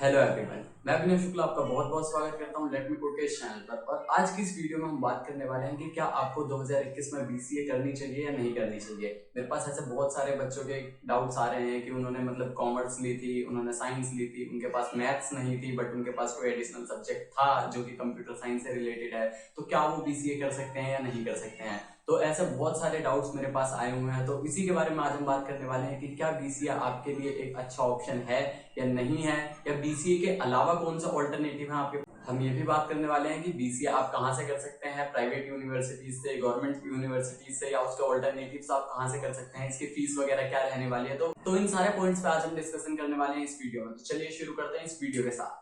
Hello everyone, मैं अभिनव शुक्ला आपका बहुत बहुत स्वागत करता हूं लेट मी कोड के इस चैनल पर। और आज की इस वीडियो में हम बात करने वाले हैं कि क्या आपको 2021 में बीसीए करनी चाहिए या नहीं करनी चाहिए। मेरे पास ऐसे बहुत सारे बच्चों के डाउट्स आ रहे हैं कि उन्होंने मतलब कॉमर्स ली थी, उन्होंने साइंस ली थी, उनके पास मैथ्स नहीं थी बट उनके पास कोई एडिशनल सब्जेक्ट था जो कि कंप्यूटर साइंस से रिलेटेड है, तो क्या वो बीसीए कर सकते हैं या नहीं कर सकते हैं। तो ऐसे बहुत सारे डाउट्स मेरे पास आए हुए हैं, तो इसी के बारे में आज हम बात करने वाले हैं कि क्या बीसीए आपके लिए एक अच्छा ऑप्शन है या नहीं है, या बीसीए के अलावा कौन सा ऑल्टरनेटिव है आपके। हम ये भी बात करने वाले हैं कि बीसीए आप कहां से कर सकते हैं, प्राइवेट यूनिवर्सिटीज से, गवर्नमेंट यूनिवर्सिटीज से, या उसके ऑल्टरनेटिव्स आप कहां से कर सकते हैं, इसकी फीस वगैरह क्या रहने वाली है। तो इन सारे पॉइंट्स पे आज हम डिस्कशन करने वाले हैं इस वीडियो में। तो चलिए शुरू करते हैं इस वीडियो के साथ।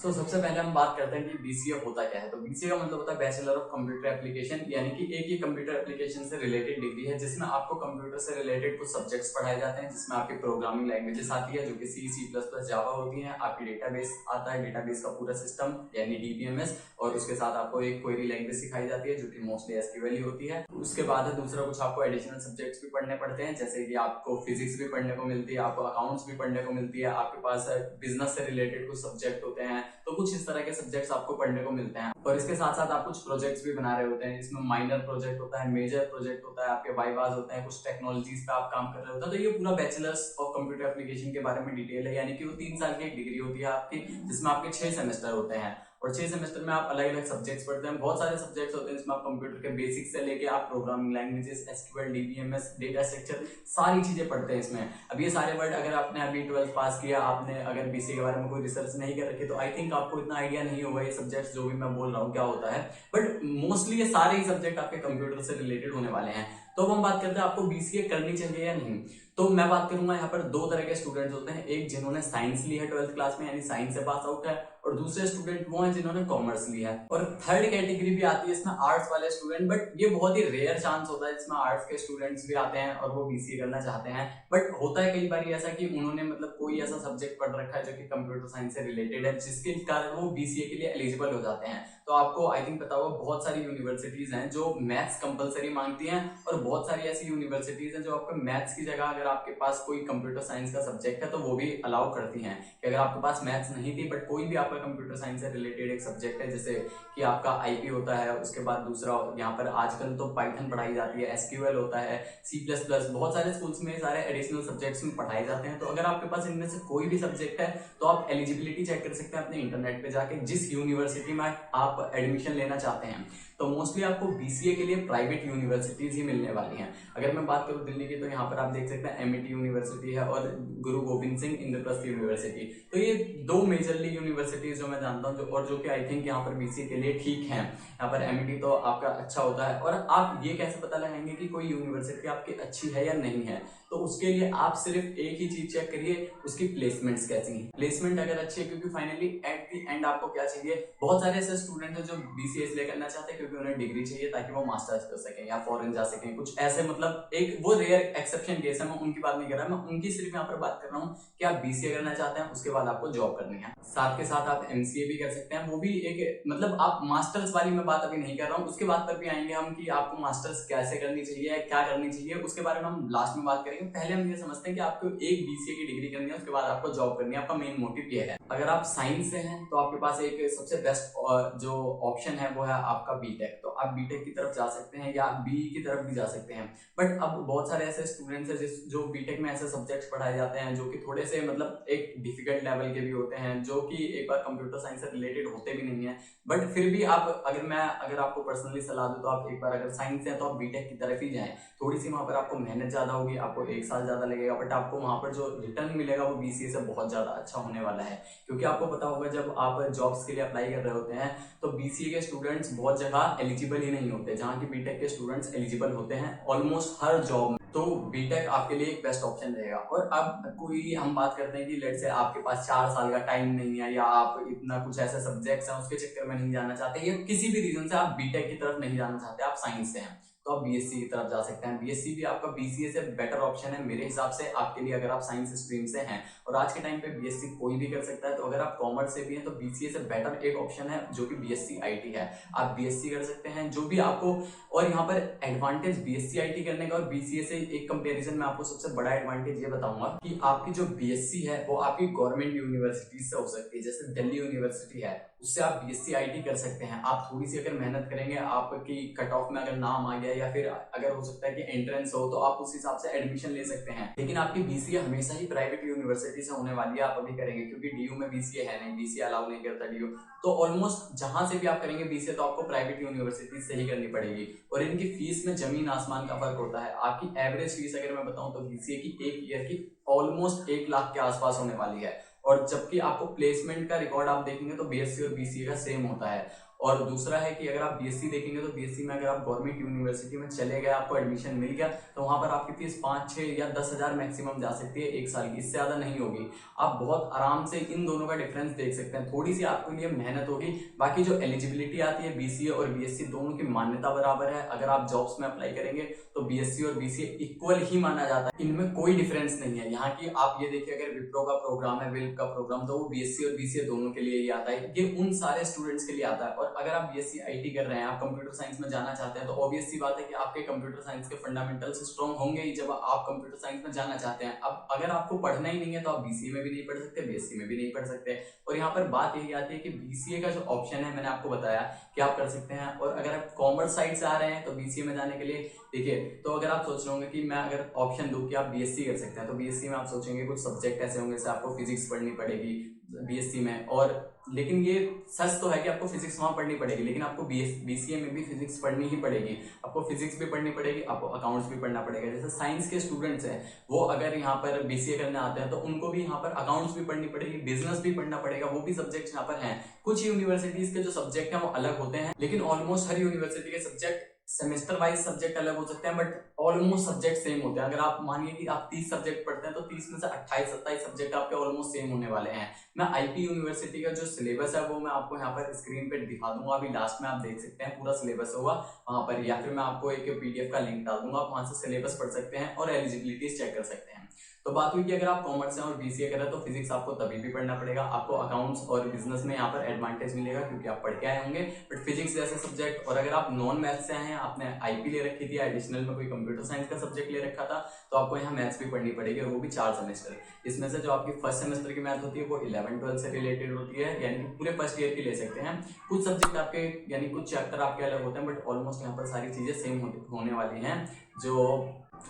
तो सबसे पहले हम बात करते हैं कि बीसीए होता क्या है। तो बीसीए का मतलब होता है बैचलर ऑफ कंप्यूटर एप्लीकेशन, यानी कि एक ही कंप्यूटर एप्लीकेशन से रिलेटेड डिग्री है जिसमें आपको कंप्यूटर से रिलेटेड कुछ सब्जेक्ट्स पढ़ाए जाते हैं, जिसमें आपकी प्रोग्रामिंग लैंग्वेजेस आती है जो कि सी सी प्लस प्लस जावा होती है, आपकी डेटाबेस आता है, डेटाबेस का पूरा सिस्टम यानी डीबीएमएस, और उसके साथ आपको एक क्वेरी लैंग्वेज सिखाई जाती है जो कि मोस्टली एसक्यूएल ही होती है। उसके बाद है दूसरा कुछ आपको एडिशनल सब्जेक्ट्स भी पढ़ने पड़ते हैं, जैसे कि आपको फिजिक्स भी पढ़ने को मिलती है, आपको अकाउंट्स भी पढ़ने को मिलती है, आपके पास बिजनेस से रिलेटेड कुछ सब्जेक्ट होते हैं। तो कुछ इस तरह के सब्जेक्ट्स आपको पढ़ने को मिलते हैं। और इसके साथ साथ आप कुछ प्रोजेक्ट्स भी बना रहे होते हैं, जिसमें माइनर प्रोजेक्ट होता है, मेजर प्रोजेक्ट होता है, आपके वाइवाज होते हैं, कुछ टेक्नोलॉजीज पे आप काम कर रहे होते हैं। तो ये पूरा बैचलर्स ऑफ कंप्यूटर एप्लीकेशन के बारे में डिटेल है, यानी कि वो 3 साल की एक डिग्री होती है आपकी, जिसमें आपके 6 सेमेस्टर होते हैं। और 6 सेमेस्टर में आप अलग अलग सब्जेक्ट्स पढ़ते हैं। बहुत सारे सब्जेक्ट्स होते हैं जिसमें आप कंप्यूटर के बेसिक्स से लेके आप programming languages, SQL, DBMS, data structure, सारी चीजें पढ़ते हैं इसमें। अब ये सारे वर्ड अगर आपने अभी 12th पास किया, आपने अगर बीसीए के बारे में कोई रिसर्च नहीं कर रखी, तो आई थिंक आपको इतना आइडिया नहीं होगा ये सब्जेक्ट्स जो भी मैं बोल रहा हूँ क्या होता है। बट मोस्टली ये सारे ही सब्जेक्ट आपके कंप्यूटर से रिलेटेड होने वाले हैं। तो अब हम बात करते हैं आपको बीसीए करनी चाहिए या नहीं। तो मैं बात करूंगा यहाँ पर दो तरह के स्टूडेंट्स होते हैं, एक जिन्होंने साइंस ली है 12th क्लास में यानी साइंस से पास आउट है, और दूसरे स्टूडेंट वो हैं जिन्होंने कॉमर्स लिया है। और थर्ड कैटेगरी भी आती है इसमें आर्ट्स वाले स्टूडेंट, बट ये बहुत ही रेयर चांस होता है जिसमें आर्ट्स के स्टूडेंट्स भी आते हैं और वो बीसीए करना चाहते हैं। बट होता है कई बार ऐसा कि उन्होंने मतलब कोई ऐसा सब्जेक्ट पढ़ रखा है जो कि कंप्यूटर साइंस से रिलेटेड है, जिसके कारण वो बीसीए के लिए एलिजिबल हो जाते हैं। तो आपको आई थिंक पता होगा बहुत सारी यूनिवर्सिटीज हैं जो मैथ्स कंपलसरी मांगती हैं, और बहुत सारी ऐसी यूनिवर्सिटीज हैं जो आपको मैथ्स की जगह अगर आपके पास कोई कंप्यूटर साइंस का सब्जेक्ट है तो वो भी अलाउ करती हैं कि अगर आपके पास मैथ्स नहीं थी बट कोई भी आपका कंप्यूटर साइंस से रिलेटेड एक सब्जेक्ट है, जैसे कि आपका आईपी होता है, उसके बाद दूसरा यहाँ पर आजकल तो पाइथन पढ़ाई जाती है, एसक्यूएल होता है, सी प्लस प्लस, बहुत सारे स्कूल्स में सारे एडिशनल सब्जेक्ट्स में पढ़ाए जाते हैं। तो अगर आपके पास इनमें से कोई भी सब्जेक्ट है तो आप एलिजिबिलिटी चेक कर सकते हैं अपने इंटरनेट पे जाके, जिस यूनिवर्सिटी में आप एडमिशन लेना चाहते हैं। तो मोस्टली आपको बीसीए के लिए प्राइवेट यूनिवर्सिटीज ही मिलने वाली हैं। अगर मैं बात करूं दिल्ली की, तो यहाँ पर आप देख सकते हैं एमईटी यूनिवर्सिटी है और गुरु गोविंद सिंह इंद्रप्रस्थ यूनिवर्सिटी। तो ये दो मेजरली यूनिवर्सिटीज जो मैं जानता हूँ, और जो कि आई थिंक यहाँ पर बीसीए के लिए ठीक है। यहाँ पर एमईटी तो आपका अच्छा होता है। और आप ये कैसे पता लगाएंगे कि कोई यूनिवर्सिटी आपकी अच्छी है या नहीं है, तो उसके लिए आप सिर्फ एक ही चीज चेक करिए, उसकी प्लेसमेंट्स कैसी हैं। प्लेसमेंट अगर अच्छी है, क्योंकि फाइनली एट द एंड आपको क्या चाहिए, बहुत सारे ऐसे स्टूडेंट हैं जो बीसीए इसलिए करना चाहते हैं क्योंकि उन्हें डिग्री चाहिए ताकि वो मास्टर्स कर सकें या फॉरेन जा सकें, कुछ ऐसे मतलब एक वो रेयर एक्सेप्शन केस है, मैं उनकी बात नहीं कर रहा, मैं उनकी सिर्फ यहाँ पर बात कर रहा हूँ कि आप बीसीए करना चाहते हैं, उसके बाद आपको जॉब करनी है, साथ के साथ आप एमसीए भी कर सकते हैं, वो भी एक मतलब आप मास्टर्स वाली मैं बात अभी नहीं कर रहा हूँ, उसके बाद पर भी आएंगे हम कि आपको मास्टर्स कैसे करनी चाहिए, क्या करनी चाहिए, उसके बारे में हम लास्ट में बात करेंगे। पहले हम ये समझते हैं कि आपको एक बीसीए की डिग्री करनी है, उसके बाद आपको जॉब करनी है, आपका मेन मोटिव ये है। अगर आप साइंस से हैं तो आपके पास एक सबसे बेस्ट जो ऑप्शन है वो है आपका बीटेक। तो आप बीटेक की तरफ जा सकते हैं या बीई की तरफ भी जा सकते हैं। बट अब बहुत सारे ऐसे स्टूडेंट्स हैं जो बीटेक में ऐसे सब्जेक्ट्स पढ़ाए जाते हैं जो कि थोड़े से मतलब एक डिफिकल्ट लेवल के भी होते हैं, जो कि एक बार कंप्यूटर साइंस से रिलेटेड होते भी नहीं है। बट फिर भी आप अगर आपको पर्सनली सलाह दूं तो आप एक बार अगर साइंस से है तो आप बीटेक की तरफ ही जाएं। थोड़ी सी वहां पर आपको मेहनत ज्यादा होगी, आपको 1 साल ज्यादा लगेगा, बट आपको वहां पर जो रिटर्न मिलेगा वो बीसीए से बहुत ज्यादा अच्छा होने वाला है। क्योंकि आपको पता होगा जब आप जॉब्स के लिए अप्लाई कर रहे होते हैं तो बीसीए के स्टूडेंट्स बहुत जगह एलिजिबल ही नहीं होते, जहां की बीटेक के स्टूडेंट्स एलिजिबल होते हैं ऑलमोस्ट हर जॉब में। तो बीटेक आपके लिए एक बेस्ट ऑप्शन रहेगा। और अब कोई हम बात करते हैं कि लेट से आपके पास 4 साल का टाइम नहीं है, या आप इतना कुछ ऐसे सब्जेक्ट्स हैं उसके चक्कर में नहीं जाना चाहते, या किसी भी रीजन से आप बीटेक की तरफ नहीं जाना चाहते, आप साइंस से हैं, तो आप बीएससी की तरफ जा सकते हैं। बीएससी भी आपका बीसीए से बेटर ऑप्शन है मेरे हिसाब से आपके लिए, अगर आप साइंस स्ट्रीम से हैं। और आज के टाइम पे बीएससी कोई भी कर सकता है, तो अगर आप कॉमर्स से भी हैं तो बीसीए से बेटर एक ऑप्शन है जो कि बीएससी आईटी है। आप बीएससी कर सकते हैं जो भी आपको, और यहाँ पर एडवांटेज बीएससी आईटी करने का और बीसीए से एक कंपैरिजन में आपको सबसे बड़ा एडवांटेज ये बताऊंगा कि आपकी जो बीएससी है वो आपकी गवर्नमेंट यूनिवर्सिटी से हो सकती है। जैसे दिल्ली यूनिवर्सिटी है, उससे आप बीएससी आईटी कर सकते हैं। आप थोड़ी सी अगर मेहनत करेंगे, आपकी कट ऑफ में अगर नाम आ गया या फिर अगर हो सकता है कि एंट्रेंस हो, तो आप उस हिसाब से एडमिशन ले सकते हैं। लेकिन आपकी बीसीए हमेशा ही प्राइवेट यूनिवर्सिटी से होने वाली है, आप अभी करेंगे, क्योंकि डीयू में बीसीए है नहीं, बीसीए अलाउ नहीं करता डीयू। तो ऑलमोस्ट जहां से भी आप करेंगे बीसीए, तो आपको प्राइवेट यूनिवर्सिटी से ही करनी पड़ेगी। और इनकी फीस में जमीन आसमान का फर्क होता है। आपकी एवरेज फीस अगर मैं बताऊं तो बीसीए की एक ईयर की ऑलमोस्ट 1 लाख के आसपास होने वाली है। और जबकि आपको प्लेसमेंट का रिकॉर्ड आप देखेंगे तो बीएससी और बीसीए का सेम होता है। और दूसरा है कि अगर आप बीएससी देखेंगे तो बीएससी में अगर आप गवर्नमेंट यूनिवर्सिटी में चले गए, आपको एडमिशन मिल गया, तो वहां पर आपकी फीस 5-6 या 10 हजार मैक्सिमम जा सकती है 1 साल की, इससे ज्यादा नहीं होगी। आप बहुत आराम से इन दोनों का डिफरेंस देख सकते हैं। थोड़ी सी आपके लिए मेहनत होगी, बाकी जो एलिजिबिलिटी आती है बीसीए और बीएससी दोनों की मान्यता बराबर है। अगर आप जॉब्स में अप्लाई करेंगे तो बीएससी और बीसीए इक्वल ही माना जाता है, इनमें कोई डिफरेंस नहीं है। यहाँ की आप ये देखिए, अगर विप्रो का प्रोग्राम है, विल्प का प्रोग्राम, तो वो बीएससी और बीसीए दोनों के लिए ही आता है। ये उन सारे स्टूडेंट्स के लिए आता है। और अगर आप बीएससी आईटी कर रहे हैं, आप कंप्यूटर साइंस में जाना चाहते हैं, तो ऑब्वियस सी बात है कि आपके कंप्यूटर साइंस के फंडामेंटल्स स्ट्रॉन्ग होंगे ही जब आप कंप्यूटर साइंस में जाना चाहते हैं। अब अगर आपको पढ़ना ही नहीं है तो आप बीसीए में भी नहीं पढ़ सकते, बीएससी में भी नहीं पढ़ सकते। और यहाँ पर बात यही आती है कि बीसीए का जो ऑप्शन है, मैंने आपको बताया कि आप कर सकते हैं। और अगर आप कॉमर्स साइड से आ रहे हैं तो बीसीए में जाने के लिए देखिए, तो अगर आप सोच रहे होंगे कि मैं अगर ऑप्शन दूं कि आप बीएससी कर सकते हैं, तो बीएससी में आप सोचेंगे कुछ सब्जेक्ट ऐसे होंगे जैसे आपको फिजिक्स पढ़नी पड़ेगी बीएससी में। और लेकिन ये सच तो है कि आपको फिजिक्स वहां पढ़नी पड़ेगी, लेकिन आपको बीसीए में भी फिजिक्स पढ़नी ही पड़ेगी। आपको फिजिक्स भी पढ़नी पड़ेगी, आपको अकाउंट्स भी पढ़ना पड़ेगा। जैसे साइंस के स्टूडेंट्स हैं, वो अगर यहाँ पर बीसीए करने आते हैं तो उनको भी यहाँ पर अकाउंट्स भी पढ़नी पड़ेगी, बिजनेस भी पढ़ना पड़ेगा। वो भी सब्जेक्ट यहाँ पर हैं। कुछ यूनिवर्सिटीज के जो सब्जेक्ट हैं वो अलग होते हैं, लेकिन ऑलमोस्ट हर यूनिवर्सिटी के सब्जेक्ट सेमेस्टर वाइज सब्जेक्ट अलग हो सकते हैं, बट ऑलमोस्ट सब्जेक्ट सेम होते हैं। अगर आप मानिए कि आप 30 सब्जेक्ट पढ़ते हैं, तो 30 में से 28-27 सब्जेक्ट आपके ऑलमोस्ट सेम होने वाले हैं। मैं आईपी यूनिवर्सिटी का जो सिलेबस है वो मैं आपको यहाँ पर स्क्रीन पे दिखा दूंगा, अभी लास्ट में आप देख सकते हैं पूरा सिलेबस होगा वहां पर, या फिर मैं आपको एक पीडीएफ का लिंक डाल दूंगा, आप वहां से सिलेबस पढ़ सकते हैं और एलिजिबिलिटीज चेक कर सकते हैं। तो बात हुई कि अगर आप कॉमर्स हैं और बीसीए कर रहे हैं तो फिजिक्स आपको तभी भी पढ़ना पड़ेगा। आपको अकाउंट्स और बिजनेस में यहाँ पर एडवांटेज मिलेगा क्योंकि आप पढ़ के आए होंगे, बट फिजिक्स जैसे सब्जेक्ट, और अगर आप नॉन मैथ्स से आए हैं, आपने आईपी ले रखी थी, एडिशनल में कोई कंप्यूटर साइंस का सब्जेक्ट ले रखा था, तो आपको यहाँ मैथ्स भी पढ़नी पड़ेगी, और वो भी 4 सेमेस्टर। इसमें से जो आपकी फर्स्ट सेमेस्टर की मैथ होती है वो 11-12 से रिलेटेड होती है, यानी कि पूरे फर्स्ट ईयर की ले सकते हैं। कुछ सब्जेक्ट आपके यानी कुछ चैप्टर आपके अलग होते हैं, बट ऑलमोस्ट यहाँ पर सारी चीजें सेम होने वाली हैं। जो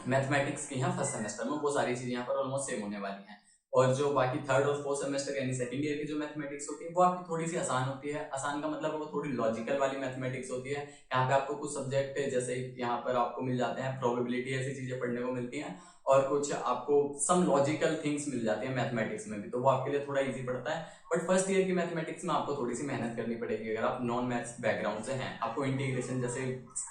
मैथमेटिक्स की है फर्स्ट सेमेस्टर में, वो सारी चीजें यहाँ पर ऑलमोस्ट सेम होने वाली हैं। और जो बाकी थर्ड और फोर्थ सेमेस्टर यानी सेकंड ईयर की जो मैथमेटिक्स होती है वो आपकी थोड़ी सी आसान होती है। आसान का मतलब वो थोड़ी लॉजिकल वाली मैथमेटिक्स होती है। यहाँ पे आपको कुछ सब्जेक्ट जैसे यहाँ पर आपको मिल जाते हैं प्रोबेबिलिटी, ऐसी चीजें पढ़ने को मिलती हैं, और कुछ आपको सम लॉजिकल थिंग्स मिल जाती है मैथमेटिक्स में भी, तो वो आपके लिए थोड़ा इजी पड़ता है। बट फर्स्ट ईयर की मैथमेटिक्स में आपको थोड़ी सी मेहनत करनी पड़ेगी अगर आप नॉन मैथ्स बैकग्राउंड से हैं। आपको इंटीग्रेशन जैसे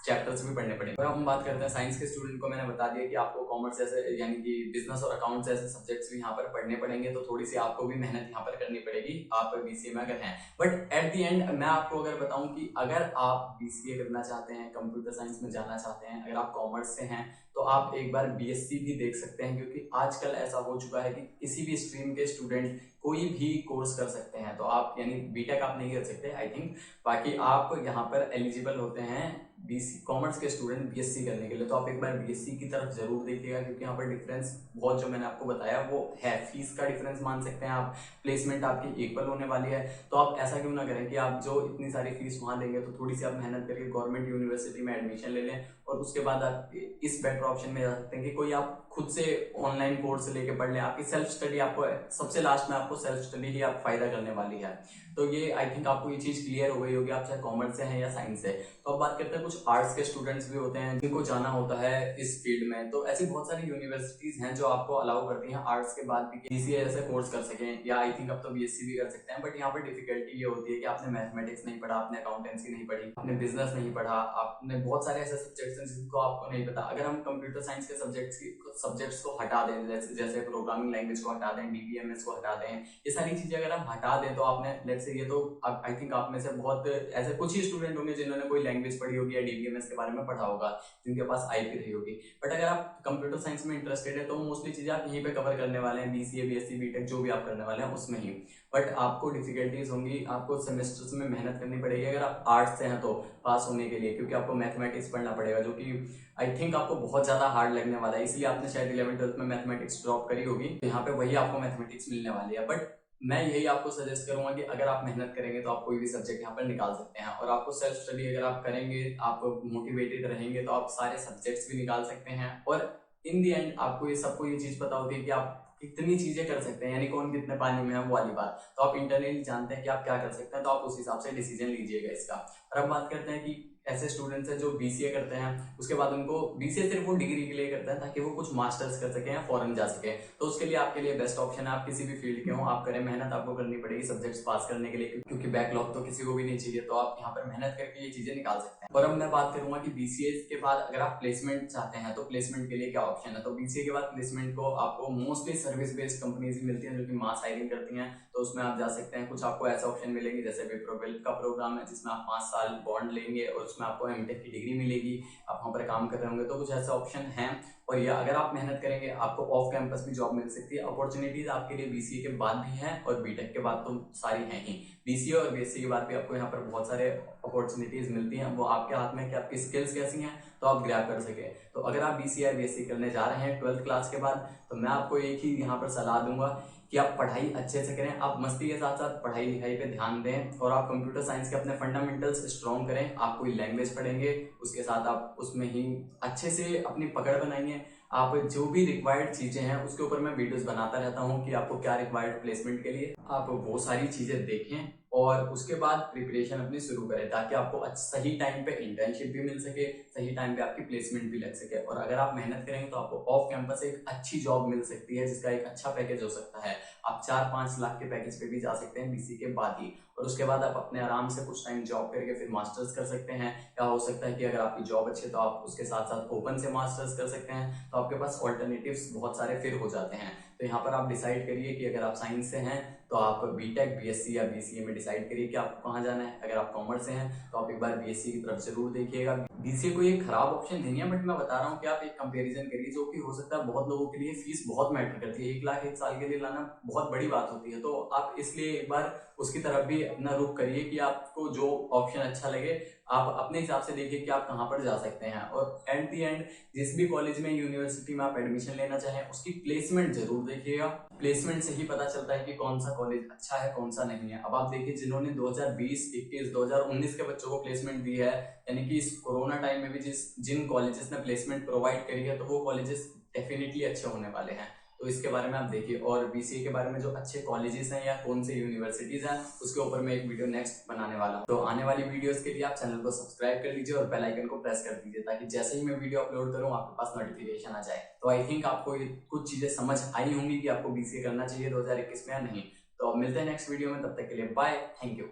चैप्टर्स भी पढ़ने पड़ेंगे। और हम बात करते हैं साइंस के स्टूडेंट को, मैंने बता दिया कि आपको कॉमर्स जैसे यानी कि बिजनेस और अकाउंट्स जैसे सब्जेक्ट्स भी यहाँ पर पढ़ने पड़ेंगे, तो थोड़ी सी आपको भी मेहनत यहाँ पर करनी पड़ेगी आप बीसीए में अगर हैं। बट एट द एंड मैं आपको अगर बताऊं कि अगर आप बीसीए करना चाहते हैं, कंप्यूटर साइंस में जाना चाहते हैं, अगर आप कॉमर्स से हैं, तो आप एक बार बीएससी भी देख सकते हैं, क्योंकि आजकल ऐसा हो चुका है कि किसी भी स्ट्रीम के स्टूडेंट कोई भी कोर्स कर सकते हैं। तो आप यानी बीटेक आप नहीं कर सकते आई थिंक, बाकी आप यहाँ पर एलिजिबल होते हैं बीसी कॉमर्स के स्टूडेंट बीएससी करने के लिए। तो आप एक बार बीएससी की तरफ जरूर देखिएगा, क्योंकि यहाँ पर डिफरेंस बहुत जो मैंने आपको बताया वो है। फीस का डिफरेंस मान सकते हैं आप, प्लेसमेंट आपकी इक्वल होने वाली है। तो आप ऐसा क्यों ना करें कि आप जो इतनी सारी फीस वहां देंगे, तो थोड़ी सी आप मेहनत करके गवर्नमेंट यूनिवर्सिटी में एडमिशन ले लें, और उसके बाद आप इस बेटर ऑप्शन में जा सकते हैं कि कोई आप खुद से ऑनलाइन कोर्स लेके पढ़ लें। आपकी सेल्फ स्टडी, आपको सबसे लास्ट में आपको सेल्फ स्टडी ही आप फायदा करने वाली है। तो ये आई थिंक आपको ये चीज क्लियर हो गई होगी, आप चाहे कॉमर्स से हैं या साइंस से। तो अब बात करते हैं कुछ आर्ट्स के स्टूडेंट्स भी होते हैं जिनको जाना होता है इस फील्ड में। तो ऐसी बहुत सारी यूनिवर्सिटीज हैं जो आपको अलाउ करती हैं आर्ट्स के बाद भी बीसीए जैसे कोर्स कर सकें, या आई थिंक अब तो बीएससी भी कर सकते हैं। बट यहाँ पर डिफिकल्टी ये होती है कि आपने मैथमेटिक्स नहीं पढ़ा, आपने अकाउंटेंसी नहीं पढ़ी, आपने बिजनेस नहीं पढ़ा, आपने बहुत सारे ऐसे सब्जेक्ट क्वेश्चन जिनको आपको नहीं पता, अगर हम कंप्यूटर साइंस के सब्जेक्ट्स को हटा दें, जैसे प्रोग्रामिंग लैंग्वेज को हटा दें, डीबीएमएस को हटा दें, ये सारी चीजें अगर हम हटा दें, तो आपने लेट्स से ये तो आई थिंक आप में से बहुत ऐसे कुछ ही स्टूडेंट होंगे जिन्होंने कोई लैंग्वेज पढ़ी होगी या डीबीएमएस के बारे में पढ़ा होगा, जिनके पास आईपी रही होगी। बट अगर आप कंप्यूटर साइंस में इंटरेस्टेड है तो मोस्टली चीजें आप यहीं पे कवर करने वाले हैं, बीसीए, बीएससी, बीटेक जो भी आप करने वाले हैं उसमें ही। बट आपको डिफिकल्टीज होंगी, आपको सेमेस्टर्स में मेहनत करनी पड़ेगी अगर आप आर्ट्स से हैं तो पास होने के लिए, क्योंकि आपको मैथमेटिक्स पढ़ना पड़ेगा, जो कि आई थिंक आपको बहुत ज्यादा हार्ड लगने वाला है। इसलिए आपने शायद 11th-12th में मैथमेटिक्स ड्रॉप करी होगी, तो यहाँ पे वही आपको मैथमेटिक्स मिलने वाली है। बट मैं यही आपको सजेस्ट करूंगा कि अगर आप मेहनत करेंगे तो आप कोई भी सब्जेक्ट यहाँ पर निकाल सकते हैं, और आपको सेल्फ स्टडी अगर आप करेंगे, आप मोटिवेटेड रहेंगे, तो आप सारे सब्जेक्ट्स भी निकाल सकते हैं। और इन दी एंड आपको सबको ये चीज पता होती है कि आप कितनी चीजें कर सकते हैं, यानी कौन कितने पानी में है वो वाली बात, तो आप इंटरनली जानते हैं कि आप क्या कर सकते हैं, तो आप उस हिसाब से डिसीजन लीजिएगा इसका। और अब बात करते हैं कि ऐसे स्टूडेंट्स हैं जो बीसीए करते हैं, उसके बाद उनको बीसीए सिर्फ वो डिग्री के लिए करते हैं ताकि वो कुछ मास्टर्स कर सके या फॉरेन जा सके, तो उसके लिए आपके लिए बेस्ट ऑप्शन है, आप किसी भी फील्ड के हो आप करें, मेहनत आपको करनी पड़ेगी सब्जेक्ट्स पास करने के लिए, क्योंकि बैकलॉग तो किसी को भी नहीं चाहिए, तो आप यहाँ पर मेहनत करके ये चीजें निकाल सकते हैं। और अब मैं बात करूंगा कि बीसीए के बाद अगर आप प्लेसमेंट चाहते हैं तो प्लेसमेंट के लिए क्या ऑप्शन है। तो बीसीए के बाद प्लेसमेंट को आपको मोस्टली सर्विस बेस्ड कंपनीज ही मिलती हैं जो कि मास हायरिंग करती हैं, तो उसमें आप जा सकते हैं। कुछ आपको ऐसे ऑप्शन मिलेंगे जैसे विप्रो का प्रोग्राम है जिसमें आप 5 साल बॉन्ड लेंगे और उसमें आपको एमटेक की डिग्री मिलेगी, आप वहां पर काम कर रहे होंगे, तो कुछ ऐसे ऑप्शन हैं। और ये अगर आप मेहनत करेंगे आपको ऑफ कैंपस भी जॉब मिल सकती है। अपॉर्चुनिटीज आपके लिए बीसीए के बाद भी हैं और बीटेक के बाद तो सारी हैं ही, बीसीए और बीएससी के बाद भी आपको यहाँ पर बहुत सारे अपॉर्चुनिटीज मिलती हैं। वो आपके हाथ में कि आपकी स्किल्स कैसी हैं तो आप ग्रैब कर सके। तो अगर आप बीसीए या बीएससी करने जा रहे हैं 12th क्लास के बाद, तो मैं आपको एक ही यहाँ पर सलाह दूंगा कि आप पढ़ाई अच्छे से करें, आप मस्ती के साथ साथ पढ़ाई लिखाई पे ध्यान दें, और आप कंप्यूटर साइंस के अपने फंडामेंटल्स स्ट्रॉन्ग करें। आप कोई लैंग्वेज पढ़ेंगे उसके साथ आप उसमें ही अच्छे से अपनी पकड़ बनाइए। आप जो भी रिक्वायर्ड चीजें हैं उसके ऊपर मैं वीडियोस बनाता रहता हूँ कि आपको क्या रिक्वायर्ड प्लेसमेंट के लिए, आप वो सारी चीजें देखें और उसके बाद प्रिपरेशन अपनी शुरू करें, ताकि आपको सही टाइम पे इंटर्नशिप भी मिल सके, सही टाइम पे आपकी प्लेसमेंट भी लग सके। और अगर आप मेहनत करेंगे तो आपको ऑफ कैंपस एक अच्छी जॉब मिल सकती है जिसका एक अच्छा पैकेज हो सकता है। आप 4-5 लाख के पैकेज पे भी जा सकते हैं बीसी के बाद ही, और उसके बाद आप अपने आराम से कुछ टाइम जॉब करके फिर मास्टर्स कर सकते हैं। या हो सकता है कि अगर आपकी जॉब अच्छी है तो आप उसके साथ साथ ओपन से मास्टर्स कर सकते हैं, तो आपके पास ऑल्टरनेटिव्स बहुत सारे फिर हो जाते हैं। तो यहाँ पर आप डिसाइड करिए कि अगर आप साइंस से हैं तो आप बीटेक, बीएससी या बीसीए में डिसाइड करिए कि आपको कहाँ जाना है। अगर आप कॉमर्स से हैं तो आप एक बार बीएससी की तरफ जरूर देखिएगा। बीसीए कोई एक खराब ऑप्शन नहीं है, बट मैं बता रहा हूँ कि आप एक कंपैरिजन करिए, जो कि हो सकता है बहुत लोगों के लिए फीस बहुत मैटर करती है, 1 लाख 1 साल के लिए लाना बहुत बड़ी बात होती है। तो आप इसलिए एक बार उसकी तरफ भी अपना रुख करिए कि आपको जो ऑप्शन अच्छा लगे आप अपने हिसाब से देखिए कि आप कहाँ पर जा सकते हैं। और एट दी एंड जिस भी कॉलेज में, यूनिवर्सिटी में आप एडमिशन लेना चाहें उसकी प्लेसमेंट जरूर देखिएगा। प्लेसमेंट से ही पता चलता है कि कौन सा कॉलेज अच्छा है कौन सा नहीं है। अब आप देखिए जिन्होंने 2020, 21, 2019 के बच्चों को प्लेसमेंट दी है, यानी कि इस कोरोना टाइम में भी जिन कॉलेजेस ने प्लेसमेंट प्रोवाइड करी है, तो वो कॉलेजेस डेफिनेटली अच्छे होने वाले हैं। तो इसके बारे में आप देखिए, और बीसीए के बारे में जो अच्छे कॉलेजेस हैं या कौन से यूनिवर्सिटीज हैं उसके ऊपर मैं एक वीडियो नेक्स्ट बनाने वाला हूं। तो आने वाली वीडियोस के लिए आप चैनल को सब्सक्राइब कर लीजिए और बेल आइकन को प्रेस कर दीजिए, ताकि जैसे ही मैं वीडियो अपलोड करूं आपके पास नोटिफिकेशन आ जाए। तो आई थिंक आपको कुछ चीजें समझ आई होंगी कि आपको बीसीए करना चाहिए 2021 में या नहीं। तो मिलते हैं नेक्स्ट वीडियो में, तब तक के लिए बाय, थैंक यू।